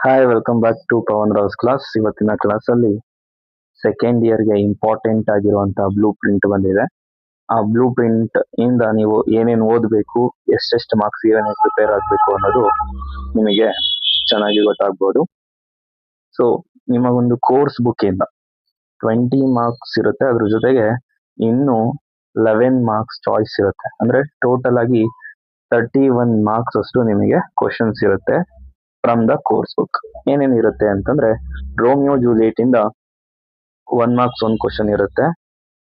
Hi, welcome back to Pavan Rao's class. ಇವತ್ತಿನ ಕ್ಲಾಸಲ್ಲಿ second ಇಯರ್ಗೆ ಇಂಪಾರ್ಟೆಂಟ್ ಆಗಿರುವಂತಹ ಬ್ಲೂ ಪ್ರಿಂಟ್ ಬಂದಿದೆ. ಆ ಬ್ಲೂ ಪ್ರಿಂಟ್ ಇಂದ ನೀವು ಏನೇನು ಓದಬೇಕು, ಎಷ್ಟೆಷ್ಟು ಮಾರ್ಕ್ಸ್ ಏನೇನು ಪ್ರಿಪೇರ್ ಆಗಬೇಕು ಅನ್ನೋದು ನಿಮಗೆ ಚೆನ್ನಾಗಿ ಗೊತ್ತಾಗ್ಬೋದು. ಸೊ ನಿಮಗೊಂದು ಕೋರ್ಸ್ ಬುಕ್ ಇಂದ 20 ಮಾರ್ಕ್ಸ್ ಇರುತ್ತೆ, ಅದ್ರ ಜೊತೆಗೆ ಇನ್ನು 11 ಮಾರ್ಕ್ಸ್ ಚಾಯ್ಸ್ ಇರುತ್ತೆ. ಅಂದ್ರೆ ಟೋಟಲ್ ಆಗಿ 31 ಮಾರ್ಕ್ಸ್ ಅಷ್ಟು ನಿಮಗೆ ಕ್ವಶನ್ಸ್ ಇರುತ್ತೆ ಫ್ರಮ್ ದ ಕೋರ್ಸ್ ಬುಕ್. ಏನೇನಿರುತ್ತೆ ಅಂತಂದ್ರೆ, ರೋಮಿಯೋ ಜೂಲಿಯಟ್ ಇಂದ 1 ಮಾರ್ಕ್ಸ್ 1 ಕ್ವಶನ್ ಇರುತ್ತೆ,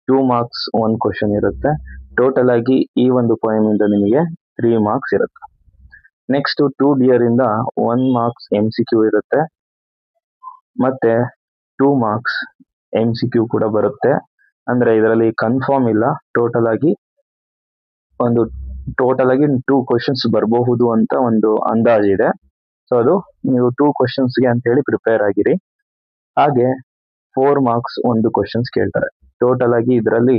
2 ಮಾರ್ಕ್ಸ್ 1 ಕ್ವಶನ್ ಇರುತ್ತೆ. ಟೋಟಲ್ ಆಗಿ ಈ ಒಂದು ಪೋಯಮ್ ಇಂದ ನಿಮಗೆ 3 ಮಾರ್ಕ್ಸ್ ಇರುತ್ತೆ. ನೆಕ್ಸ್ಟ್ 2 ಡಿಯರ್ ಇಂದ 1 ಮಾರ್ಕ್ಸ್ MCQ ಇರುತ್ತೆ, ಮತ್ತೆ 2 ಮಾರ್ಕ್ಸ್ MCQ ಕೂಡ ಬರುತ್ತೆ. ಅಂದ್ರೆ ಇದರಲ್ಲಿ ಕನ್ಫರ್ಮ್ ಇಲ್ಲ, ಟೋಟಲ್ ಆಗಿ 2 ಕ್ವಶನ್ಸ್ ಬರಬಹುದು ಅಂತ ಒಂದು ಅಂದಾಜಿದೆ. ಸೊ ಅದು ನೀವು 2 ಕ್ವಶನ್ಸ್ಗೆ ಅಂತ ಹೇಳಿ ಪ್ರಿಪೇರ್ ಆಗಿರಿ. ಹಾಗೆ 4 ಮಾರ್ಕ್ಸ್ 1 ಕ್ವಶನ್ಸ್ ಕೇಳ್ತಾರೆ. ಟೋಟಲ್ ಆಗಿ ಇದರಲ್ಲಿ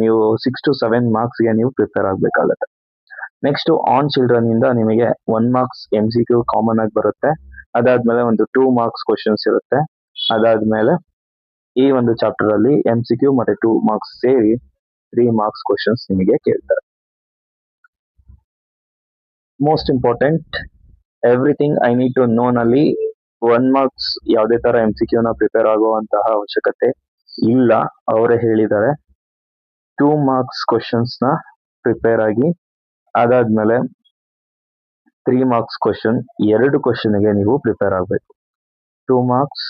ನೀವು 6 to 7 ಮಾರ್ಕ್ಸ್ಗೆ ನೀವು ಪ್ರಿಪೇರ್ ಆಗಬೇಕಾಗತ್ತೆ. ನೆಕ್ಸ್ಟ್ ಆನ್ ಚಿಲ್ಡ್ರನ್ ಇಂದ ನಿಮಗೆ 1 ಮಾರ್ಕ್ಸ್ MCQ ಕಾಮನ್ ಆಗಿ ಬರುತ್ತೆ. ಅದಾದ್ಮೇಲೆ ಒಂದು 2 ಮಾರ್ಕ್ಸ್ ಕ್ವಶನ್ಸ್ ಇರುತ್ತೆ. ಅದಾದ್ಮೇಲೆ ಈ ಒಂದು ಚಾಪ್ಟರ್ ಅಲ್ಲಿ MCQ ಮತ್ತೆ 2 ಮಾರ್ಕ್ಸ್ ಸೇರಿ 3 ಮಾರ್ಕ್ಸ್ ಕ್ವಶನ್ಸ್ ನಿಮಗೆ ಕೇಳ್ತಾರೆ. Most important, everything I need to know ನಲ್ಲಿ 1 ಮಾರ್ಕ್ಸ್ ಯಾವುದೇ ತರ MCQ ನ ಪ್ರಿಪೇರ್ ಆಗುವಂತಹ ಅವಶ್ಯಕತೆ ಇಲ್ಲ, ಅವರೇ ಹೇಳಿದ್ದಾರೆ. 2 ಮಾರ್ಕ್ಸ್ ಕ್ವಶನ್ಸ್ ನ ಪ್ರಿಪೇರ್ ಆಗಿ, ಅದಾದ್ಮೇಲೆ 3 ಮಾರ್ಕ್ಸ್ ಕ್ವಶನ್, 2 ಕ್ವಶನ್ಗೆ ನೀವು ಪ್ರಿಪೇರ್ ಆಗಬೇಕು. 2 ಮಾರ್ಕ್ಸ್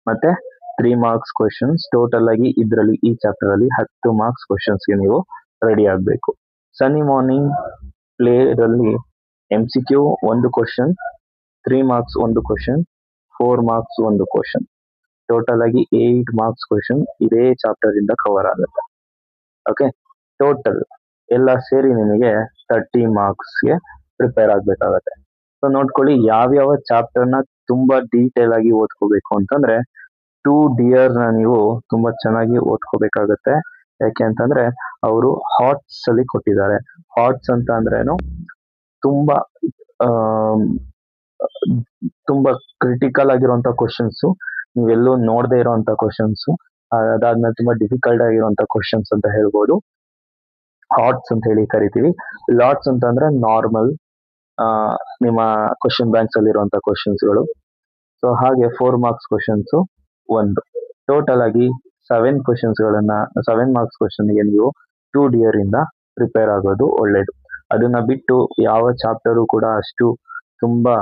ಮತ್ತೆ 3 ಮಾರ್ಕ್ಸ್ ಕ್ವಶನ್ಸ್, ಟೋಟಲ್ ಆಗಿ ಇದರಲ್ಲಿ ಈ ಚಾಪ್ಟರ್ ಅಲ್ಲಿ 10 ಮಾರ್ಕ್ಸ್ ಕ್ವಶನ್ಸ್ಗೆ ನೀವು ರೆಡಿ ಆಗಬೇಕು. ಸನ್ನಿ ಮಾರ್ನಿಂಗ್ ಪ್ಲೇ ರಲ್ಲಿ MCQ 1 question, 3 marks 1 question, 4 marks 1 question, total ಆಗಿ 8 ಮಾರ್ಕ್ಸ್ ಕ್ವಶನ್ ಇದೇ ಚಾಪ್ಟರ್ ಇಂದ ಕವರ್ ಆಗುತ್ತೆ. ಓಕೆ, ಟೋಟಲ್ ಎಲ್ಲ ಸೇರಿ ನಿಮಗೆ 30 ಮಾರ್ಕ್ಸ್ಗೆ ಪ್ರಿಪೇರ್ ಆಗಬೇಕಾಗತ್ತೆ. ಸೊ ನೋಡ್ಕೊಳ್ಳಿ, ಯಾವ್ಯಾವ ಚಾಪ್ಟರ್ನ ತುಂಬಾ ಡೀಟೇಲ್ ಆಗಿ ಓದ್ಕೋಬೇಕು ಅಂತಂದ್ರೆ 2 ಡಿಯರ್ ನ ನೀವು ತುಂಬಾ ಚೆನ್ನಾಗಿ ಓದ್ಕೋಬೇಕಾಗತ್ತೆ. ಯಾಕೆ ಅಂತಂದ್ರೆ ಅವರು ಹಾಟ್ಸ್ ಅಲ್ಲಿ ಕೊಟ್ಟಿದ್ದಾರೆ. ಹಾಟ್ಸ್ ಅಂತ ಅಂದ್ರೇನು, ತುಂಬಾ ತುಂಬಾ ಕ್ರಿಟಿಕಲ್ ಆಗಿರುವಂತ ಕ್ವಶನ್ಸ್, ನೀವೆಲ್ಲೂ ನೋಡದೆ ಇರುವಂತ ಕ್ವಶನ್ಸ್, ಅದಾದ್ಮೇಲೆ ತುಂಬಾ ಡಿಫಿಕಲ್ಟ್ ಆಗಿರುವಂತ ಕ್ವಶನ್ಸ್ ಅಂತ ಹೇಳ್ಬೋದು. ಹಾಟ್ಸ್ ಅಂತ ಹೇಳಿ ಕರಿತೀವಿ. ಲಾಟ್ಸ್ ಅಂತ ಅಂದ್ರೆ ನಾರ್ಮಲ್ ನಿಮ್ಮ ಕ್ವಶನ್ ಬ್ಯಾಂಕ್ಸ್ ಅಲ್ಲಿ ಇರುವಂತ ಕ್ವಶನ್ಸ್ಗಳು. ಸೊ ಹಾಗೆ 4 ಮಾರ್ಕ್ಸ್ ಕ್ವಶನ್ಸ್ ಒಂದು, ಟೋಟಲ್ ಆಗಿ 7 ಮಾರ್ಕ್ಸ್ ಕ್ವಶನ್ಗೆ ನೀವು 2 ಡಿಯರ್ ಇಂದ ಪ್ರಿಪೇರ್ ಆಗೋದು ಒಳ್ಳೇದು. ಅದನ್ನ ಬಿಟ್ಟು ಯಾವ ಚಾಪ್ಟರು ಕೂಡ ಅಷ್ಟು ತುಂಬಾ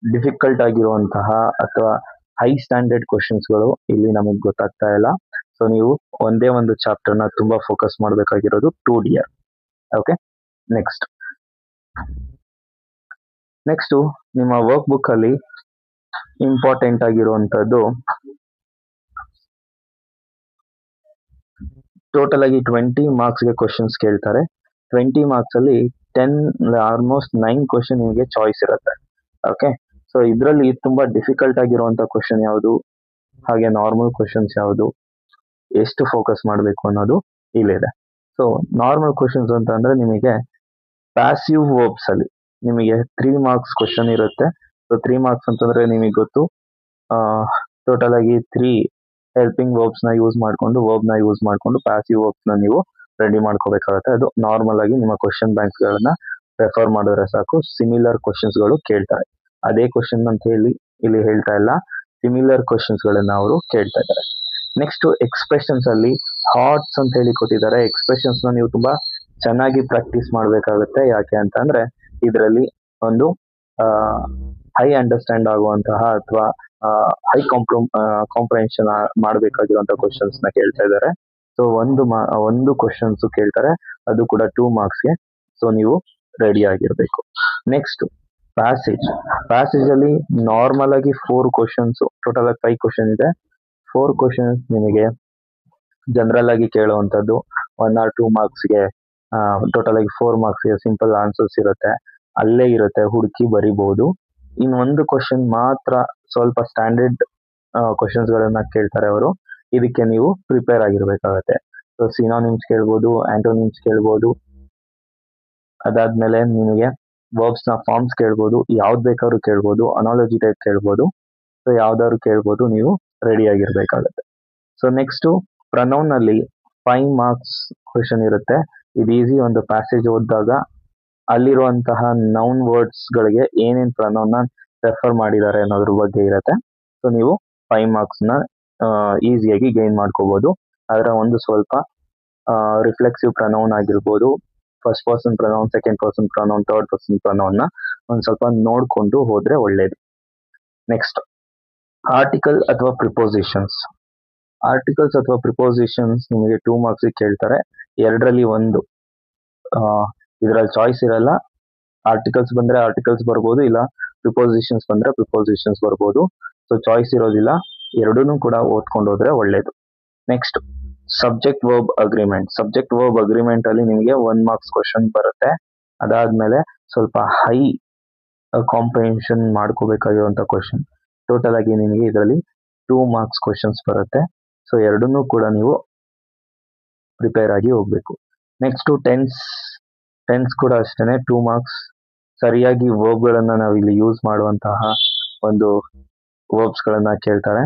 ಡಿಫಿಕಲ್ಟ್ ಆಗಿರುವಂತಹ ಅಥವಾ ಹೈ ಸ್ಟ್ಯಾಂಡರ್ಡ್ ಕ್ವಶನ್ಸ್ಗಳು ಇಲ್ಲಿ ನಮಗೆ ಗೊತ್ತಾಗ್ತಾ ಇಲ್ಲ. ಸೊ ನೀವು ಒಂದೇ ಒಂದು ಚಾಪ್ಟರ್ನ ತುಂಬಾ ಫೋಕಸ್ ಮಾಡಬೇಕಾಗಿರೋದು 2 ಡಿಯರ್. ಓಕೆ, ನೆಕ್ಸ್ಟ್ ನಿಮ್ಮ ವರ್ಕ್ ಬುಕ್ ಅಲ್ಲಿ ಇಂಪಾರ್ಟೆಂಟ್ ಆಗಿರುವಂತದ್ದು, ಟೋಟಲ್ ಆಗಿ 20 ಮಾರ್ಕ್ಸ್ಗೆ ಕ್ವಶನ್ಸ್ ಕೇಳ್ತಾರೆ. 20 ಮಾರ್ಕ್ಸ್ ಅಲ್ಲಿ 10 ಆಲ್ಮೋಸ್ಟ್ 9 ಕ್ವಶನ್ ನಿಮಗೆ ಚಾಯ್ಸ್ ಇರುತ್ತೆ. ಓಕೆ, ಸೊ ಇದರಲ್ಲಿ ತುಂಬಾ ಡಿಫಿಕಲ್ಟ್ ಆಗಿರುವಂತ ಕ್ವಶನ್ ಯಾವುದು, ಹಾಗೆ ನಾರ್ಮಲ್ ಕ್ವಶನ್ಸ್ ಯಾವುದು, ಎಷ್ಟು ಫೋಕಸ್ ಮಾಡಬೇಕು ಅನ್ನೋದು ಇಲ್ಲಿದೆ. ಸೊ ನಾರ್ಮಲ್ ಕ್ವಶನ್ಸ್ ಅಂತ ಅಂದ್ರೆ ನಿಮಗೆ ಪ್ಯಾಸಿವ್ ವರ್ಬ್ಸ್ ಅಲ್ಲಿ ನಿಮಗೆ 3 ಮಾರ್ಕ್ಸ್ ಕ್ವಶನ್ ಇರುತ್ತೆ. ಸೊ 3 ಮಾರ್ಕ್ಸ್ ಅಂತಂದ್ರೆ ನಿಮಗೆ ಗೊತ್ತು, ಟೋಟಲ್ ಆಗಿ 3 ಹೆಲ್ಪಿಂಗ್ ವರ್ಬ್ಸ್ ನ ಯೂಸ್ ಮಾಡ್ಕೊಂಡು ಪ್ಯಾಸಿವ್ ವರ್ಬ್ಸ್ ನ ನೀವು ರೆಡಿ ಮಾಡ್ಕೋಬೇಕಾಗತ್ತೆ. ಅದು ನಾರ್ಮಲ್ ಆಗಿ ನಿಮ್ಮ ಕ್ವಶನ್ ಬ್ಯಾಂಕ್ಸ್ ಗಳನ್ನ ರೆಫರ್ ಮಾಡಿದ್ರೆ ಸಾಕು, ಸಿಮಿಲರ್ ಕ್ವಶನ್ಸ್ ಗಳು ಕೇಳ್ತಾರೆ. ಅದೇ ಕ್ವಶನ್ ಅಂತ ಹೇಳಿ ಇಲ್ಲಿ ಹೇಳ್ತಾ ಇಲ್ಲ, ಸಿಮಿಲರ್ ಕ್ವಶನ್ಸ್ ಗಳನ್ನ ಅವರು ಕೇಳ್ತಾ ಇದ್ದಾರೆ. ನೆಕ್ಸ್ಟ್ ಎಕ್ಸ್ಪ್ರೆಷನ್ಸ್ ಅಲ್ಲಿ ಹಾಟ್ಸ್ ಅಂತ ಹೇಳಿ ಕೊಟ್ಟಿದ್ದಾರೆ. ಎಕ್ಸ್ಪ್ರೆಷನ್ಸ್ ನ ನೀವು ತುಂಬಾ ಚೆನ್ನಾಗಿ ಪ್ರಾಕ್ಟೀಸ್ ಮಾಡ್ಬೇಕಾಗುತ್ತೆ. ಯಾಕೆ ಅಂತ ಅಂದ್ರೆ ಇದರಲ್ಲಿ ಒಂದು ಹೈ ಅಂಡರ್ಸ್ಟ್ಯಾಂಡ್ ಆಗುವಂತಹ ಅಥವಾ ಹೈ ಕಾಂಪ್ರಹೆನ್ಷನ್ ಮಾಡಬೇಕಾಗಿರುವಂತಹ ಕ್ವಶನ್ಸ್ ನ ಕೇಳ್ತಾ ಇದ್ದಾರೆ. ಸೊ ಒಂದು ಕ್ವಶನ್ಸ್ ಕೇಳ್ತಾರೆ, ಅದು ಕೂಡ 2 ಮಾರ್ಕ್ಸ್ಗೆ. ಸೊ ನೀವು ರೆಡಿ ಆಗಿರ್ಬೇಕು. ನೆಕ್ಸ್ಟ್ ಪ್ಯಾಸೇಜ್ ಅಲ್ಲಿ ನಾರ್ಮಲ್ ಆಗಿ 4 ಕ್ವಶನ್ಸ್, ಟೋಟಲ್ ಆಗಿ 5 ಕ್ವಶನ್ ಇದೆ. 4 ಕ್ವಶನ್ಸ್ ನಿಮಗೆ ಜನರಲ್ ಆಗಿ ಕೇಳುವಂತದ್ದು 1 or 2 ಮಾರ್ಕ್ಸ್ಗೆ, ಟೋಟಲ್ ಆಗಿ 4 ಮಾರ್ಕ್ಸ್ಗೆ ಸಿಂಪಲ್ ಆನ್ಸರ್ಸ್ ಇರುತ್ತೆ, ಅಲ್ಲೇ ಇರುತ್ತೆ, ಹುಡುಕಿ ಬರಿಬಹುದು. ಇನ್ನೊಂದು ಕ್ವಶನ್ ಮಾತ್ರ ಸ್ವಲ್ಪ ಸ್ಟ್ಯಾಂಡರ್ಡ್ ಕ್ವಶನ್ಸ್ ಗಳನ್ನ ಕೇಳ್ತಾರೆ ಅವರು, ಇದಕ್ಕೆ ನೀವು ಪ್ರಿಪೇರ್ ಆಗಿರ್ಬೇಕಾಗತ್ತೆ. ಸೊ ಸಿನೋನಿಮ್ಸ್ ಕೇಳ್ಬೋದು, ಆಂಟೋನಿಮ್ಸ್ ಕೇಳ್ಬೋದು. ಅದಾದ್ಮೇಲೆ ನಿಮಗೆ ವರ್ಬ್ಸ್ ನ ಫಾರ್ಮ್ಸ್ ಕೇಳ್ಬೋದು, ಯಾವ್ದು ಬೇಕಾದ್ರೂ ಕೇಳ್ಬೋದು, ಅನಾಲಜಿ ಟೈಪ್ ಕೇಳ್ಬೋದು. ಸೊ ಯಾವ್ದಾದ್ರು ಕೇಳ್ಬೋದು, ನೀವು ರೆಡಿ ಆಗಿರ್ಬೇಕಾಗತ್ತೆ. ಸೊ ನೆಕ್ಸ್ಟ್ ಪ್ರನೌನ್ ಅಲ್ಲಿ 5 ಮಾರ್ಕ್ಸ್ ಕ್ವೆಶನ್ ಇರುತ್ತೆ. ಇದು ಈಸಿ. ಒಂದು ಪ್ಯಾಸೇಜ್ ಓದಿದಾಗ ಅಲ್ಲಿರುವಂತಹ ನೌನ್ ವರ್ಡ್ಸ್ ಗಳಿಗೆ ಏನೇನ್ ಪ್ರನೌನ್ ನ ರೆಫರ್ ಮಾಡಿದ್ದಾರೆ ಅನ್ನೋದ್ರ ಬಗ್ಗೆ ಇರುತ್ತೆ. ಸೊ ನೀವು 5 ಮಾರ್ಕ್ಸ್ ನ ಈಸಿಯಾಗಿ ಗೈನ್ ಮಾಡ್ಕೋಬಹುದು. ಅದರ ಒಂದು ಸ್ವಲ್ಪ ರಿಫ್ಲೆಕ್ಸಿವ್ ಪ್ರನೌನ್ ಆಗಿರ್ಬೋದು, first person pronoun, second person pronoun, third person pronoun ನ ಒಂದ್ ಸ್ವಲ್ಪ ನೋಡ್ಕೊಂಡು ಹೋದ್ರೆ ಒಳ್ಳೇದು. ನೆಕ್ಸ್ಟ್ ಆರ್ಟಿಕಲ್ ಅಥವಾ ಪ್ರಿಪೋಸಿಷನ್ಸ್. ಆರ್ಟಿಕಲ್ಸ್ ಅಥವಾ ಪ್ರಿಪೋಸಿಷನ್ಸ್ ನಿಮಗೆ 2 ಮಾರ್ಕ್ಸ್ ಕೇಳ್ತಾರೆ. ಎರಡರಲ್ಲಿ ಒಂದು ಇದರಲ್ಲಿ ಚಾಯ್ಸ್ ಇರಲ್ಲ. ಆರ್ಟಿಕಲ್ಸ್ ಬಂದ್ರೆ ಆರ್ಟಿಕಲ್ಸ್ ಬರ್ಬೋದು, ಇಲ್ಲ ಪ್ರಿಪೋಸಿಷನ್ಸ್ ಬಂದ್ರೆ ಪ್ರಿಪೋಸಿಷನ್ಸ್ ಬರ್ಬೋದು. ಸೊ ಚಾಯ್ಸ್ ಇರೋದಿಲ್ಲ, ಎರಡೂ ಕೂಡ ಓದ್ಕೊಂಡು ಹೋದ್ರೆ ಒಳ್ಳೇದು. Next subject verb agreement. Subject verb agreement ಅಲ್ಲಿ ನಿಮಗೆ 1 ಮಾರ್ಕ್ಸ್ ಕ್ವಶನ್ ಬರುತ್ತೆ. ಅದಾದ್ಮೇಲೆ ಸ್ವಲ್ಪ ಹೈ ಕಾಂಪ್ರಿಹೆನ್ಷನ್ ಮಾಡ್ಕೋಬೇಕಾಗಿರುವಂತ ಕ್ವಶನ್. ಟೋಟಲ್ ಆಗಿ ನಿಮಗೆ ಇದರಲ್ಲಿ 2 ಮಾರ್ಕ್ಸ್ ಕ್ವಶನ್ಸ್ ಬರುತ್ತೆ. ಸೊ ಎರಡನ್ನೂ ಕೂಡ ನೀವು ಪ್ರಿಪೇರ್ ಆಗಿ ಹೋಗ್ಬೇಕು. ನೆಕ್ಸ್ಟ್ ಟೆನ್ಸ್ ಕೂಡ ಅಷ್ಟೇನೆ 2 ಮಾರ್ಕ್ಸ್. ಸರಿಯಾಗಿ ವರ್ಬ್ ಗಳನ್ನ ನಾವು ಇಲ್ಲಿ ಯೂಸ್ ಮಾಡುವಂತಹ ಒಂದು ವರ್ಬ್ಸ್ ಗಳನ್ನ ಕೇಳ್ತಾರೆ.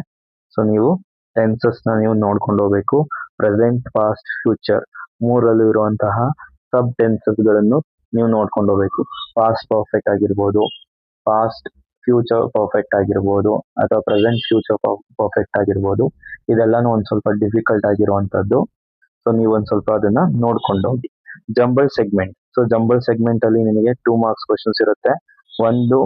ಸೊ ನೀವು ಟೆನ್ಸಸ್ ನ ನೀವು ನೋಡ್ಕೊಂಡು ಹೋಗ್ಬೇಕು. ಪ್ರೆಸೆಂಟ್, ಪಾಸ್ಟ್, ಫ್ಯೂಚರ್ ಮೂರಲ್ಲೂ ಇರುವಂತಹ ಸಬ್ ಟೆನ್ಸಸ್ ಗಳನ್ನು ನೀವು ನೋಡ್ಕೊಂಡು ಹೋಗ್ಬೇಕು. ಪಾಸ್ಟ್ ಪರ್ಫೆಕ್ಟ್ ಆಗಿರ್ಬೋದು, ಪಾಸ್ಟ್ ಫ್ಯೂಚರ್ ಪರ್ಫೆಕ್ಟ್ ಆಗಿರ್ಬೋದು, ಅಥವಾ ಪ್ರೆಸೆಂಟ್ ಫ್ಯೂಚರ್ ಪರ್ಫೆಕ್ಟ್ ಆಗಿರ್ಬೋದು. ಇದೆಲ್ಲಾನು ಒಂದ್ ಸ್ವಲ್ಪ ಡಿಫಿಕಲ್ಟ್ ಆಗಿರುವಂತದ್ದು. ಸೊ ನೀವು ಒಂದ್ ಸ್ವಲ್ಪ ಅದನ್ನ ನೋಡ್ಕೊಂಡು ಹೋಗಿ. Jumble segment. So jumble segment ಅಲ್ಲಿ ನಿಮಗೆ 2 ಮಾರ್ಕ್ಸ್ ಕ್ವಶನ್ಸ್ ಇರುತ್ತೆ. ಒಂದು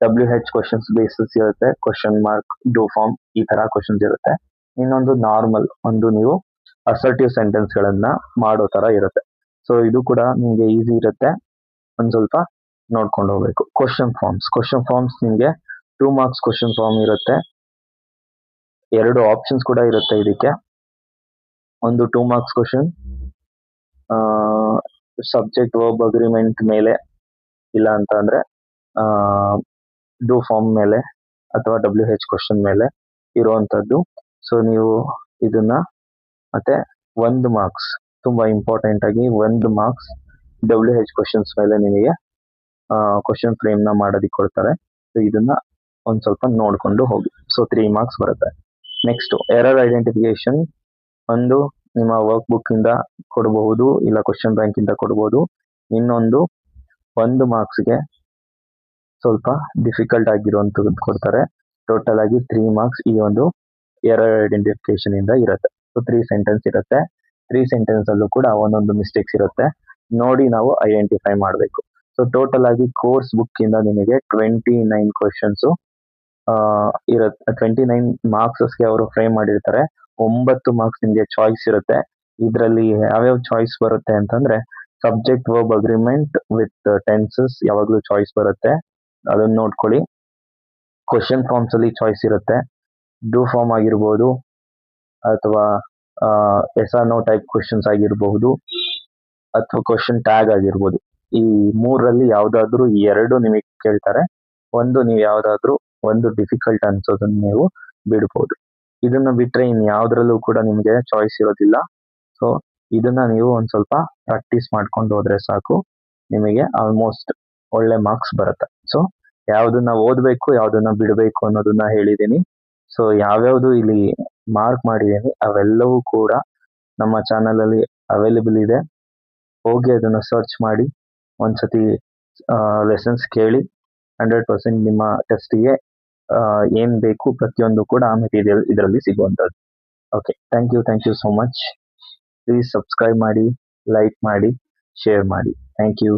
WH ಕ್ವಶನ್ಸ್ ಬೇಸಿಸ್ ಇರುತ್ತೆ, ಕ್ವಶನ್ ಮಾರ್ಕ್, ಡೂ ಫಾರ್ಮ್, ಈ ತರ ಕ್ವಶನ್ಸ್ ಇರುತ್ತೆ. ಇನ್ನೊಂದು ನಾರ್ಮಲ್, ಒಂದು ನೀವು ಅಸರ್ಟಿವ್ ಸೆಂಟೆನ್ಸ್ ಗಳನ್ನ ಮಾಡೋ ತರ ಇರುತ್ತೆ. ಸೊ ಇದು ಕೂಡ ನಿಮ್ಗೆ ಈಸಿ ಇರುತ್ತೆ, ಒಂದ್ ಸ್ವಲ್ಪ ನೋಡ್ಕೊಂಡು ಹೋಗ್ಬೇಕು. ಕ್ವಶನ್ ಫಾರ್ಮ್ಸ್ ನಿಮ್ಗೆ 2 ಮಾರ್ಕ್ಸ್ ಕ್ವಶನ್ ಫಾರ್ಮ್ ಇರುತ್ತೆ. 2 ಆಪ್ಷನ್ಸ್ ಕೂಡ ಇರುತ್ತೆ ಇದಕ್ಕೆ. ಒಂದು 2 marks question subject verb agreement ಮೇಲೆ, ಇಲ್ಲ ಅಂತ ಅಂದ್ರೆ ಡೂ ಫಾರ್ಮ್ ಮೇಲೆ, ಅಥವಾ WH ಕ್ವಶನ್ ಮೇಲೆ ಇರುವಂತದ್ದು. ಸೊ ನೀವು ಇದನ್ನ ಮತ್ತೆ 1 ಮಾರ್ಕ್ಸ್, ತುಂಬಾ ಇಂಪಾರ್ಟೆಂಟ್ ಆಗಿ 1 ಮಾರ್ಕ್ಸ್ WH ಕ್ವಶನ್ಸ್ ಮೇಲೆ ನಿಮಗೆ ಕ್ವಶನ್ ಫ್ರೇಮ್ ನ ಮಾಡೋದಿಕ್ಕೆ ಕೊಡ್ತಾರೆ. ಸೊ ಇದನ್ನ ಒಂದ್ ಸ್ವಲ್ಪ ನೋಡ್ಕೊಂಡು ಹೋಗಿ. ಸೊ 3 ಮಾರ್ಕ್ಸ್ ಬರುತ್ತೆ. Next error identification. ಒಂದು ನಿಮ್ಮ ವರ್ಕ್ ಬುಕ್ ಇಂದ ಕೊಡಬಹುದು, ಇಲ್ಲ ಕ್ವಶನ್ ಬ್ಯಾಂಕ್ ಇಂದ ಕೊಡಬಹುದು. ಇನ್ನೊಂದು 1 ಮಾರ್ಕ್ಸ್ಗೆ ಸ್ವಲ್ಪ ಡಿಫಿಕಲ್ಟ್ ಆಗಿರುವಂತದ್ದು ಕೊಡ್ತಾರೆ. ಟೋಟಲ್ ಆಗಿ 3 ಮಾರ್ಕ್ಸ್ ಈ ಒಂದು ಎರರ್ ಐಡೆಂಟಿಫಿಕೇಶನ್ ಇಂದ ಇರುತ್ತೆ. ಸೊ 3 ಸೆಂಟೆನ್ಸ್ ಇರುತ್ತೆ. 3 ಸೆಂಟೆನ್ಸ್ ಅಲ್ಲೂ ಕೂಡ ಒಂದೊಂದು ಮಿಸ್ಟೇಕ್ಸ್ ಇರುತ್ತೆ, ನೋಡಿ ನಾವು ಐಡೆಂಟಿಫೈ ಮಾಡಬೇಕು. ಸೊ ಟೋಟಲ್ ಆಗಿ ಕೋರ್ಸ್ ಬುಕ್ ಇಂದ ನಿಮಗೆ 29 ಕ್ವಶನ್ಸ್ ಇರುತ್ತೆ. 29 ಮಾರ್ಕ್ಸ್ಗೆ ಅವರು ಫ್ರೇಮ್ ಮಾಡಿರ್ತಾರೆ. 9 ಮಾರ್ಕ್ಸ್ ನಿಮಗೆ ಚಾಯ್ಸ್ ಇರುತ್ತೆ. ಇದರಲ್ಲಿ ಯಾವ್ಯಾವ ಚಾಯ್ಸ್ ಬರುತ್ತೆ ಅಂತಂದ್ರೆ, subject verb agreement with tenses ಯಾವಾಗ್ಲೂ ಚಾಯ್ಸ್ ಬರುತ್ತೆ, ಅದನ್ನ ನೋಡ್ಕೊಳ್ಳಿ. ಕ್ವಶನ್ ಫಾರ್ಮ್ಸ್ ಅಲ್ಲಿ ಚಾಯ್ಸ್ ಇರುತ್ತೆ. ಡೂ ಫಾರ್ಮ್ ಆಗಿರ್ಬೋದು, ಅಥವಾ yes or no type questions ಆಗಿರಬಹುದು, ಅಥವಾ ಕ್ವಶನ್ ಟ್ಯಾಗ್ ಆಗಿರ್ಬೋದು. ಈ 3ರಲ್ಲಿ ಯಾವ್ದಾದ್ರು 2 ನಿಮಗೆ ಕೇಳ್ತಾರೆ. ಒಂದು ನೀವು ಯಾವ್ದಾದ್ರು ಒಂದು ಡಿಫಿಕಲ್ಟ್ ಅನ್ಸೋದನ್ನ ನೀವು ಬಿಡ್ಬೋದು. ಇದನ್ನ ಬಿಟ್ರೆ ಇನ್ ಯಾವ್ದ್ರಲ್ಲೂ ಕೂಡ ನಿಮ್ಗೆ ಚಾಯ್ಸ್ ಇರೋದಿಲ್ಲ. ಸೊ ಇದನ್ನ ನೀವು ಒಂದ್ ಸ್ವಲ್ಪ ಪ್ರಾಕ್ಟೀಸ್ ಮಾಡ್ಕೊಂಡು ಹೋದ್ರೆ ಸಾಕು, ನಿಮಗೆ ಆಲ್ಮೋಸ್ಟ್ ಒಳ್ಳೆ ಮಾರ್ಕ್ಸ್ ಬರುತ್ತೆ. ಸೊ ಯಾವ್ದನ್ನ ಓದ್ಬೇಕು, ಯಾವ್ದನ್ನ ಬಿಡಬೇಕು ಅನ್ನೋದನ್ನ ಹೇಳಿದೀನಿ. ಸೊ ಯಾವ್ಯಾವ್ದು ಇಲ್ಲಿ ಮಾರ್ಕ್ ಮಾಡಿದೀನಿ ಅವೆಲ್ಲವೂ ಕೂಡ ನಮ್ಮ ಚಾನಲ್ ಅಲ್ಲಿ ಅವೈಲೇಬಲ್ ಇದೆ. ಹೋಗಿ ಅದನ್ನ ಸರ್ಚ್ ಮಾಡಿ ಒಂದ್ಸತಿ ಲೆಸನ್ಸ್ ಕೇಳಿ. 100% ನಿಮ್ಮ ಟೆಸ್ಟ್ಗೆ ಏನ್ ಬೇಕು ಪ್ರತಿಯೊಂದು ಕೂಡ ಮೆಟೀರಿಯಲ್ ಇದರಲ್ಲಿ ಸಿಗುವಂತದ್ದು. Okay, thank you so much. Please subscribe ಮಾಡಿ, ಲೈಕ್ ಮಾಡಿ, ಶೇರ್ ಮಾಡಿ. Thank you.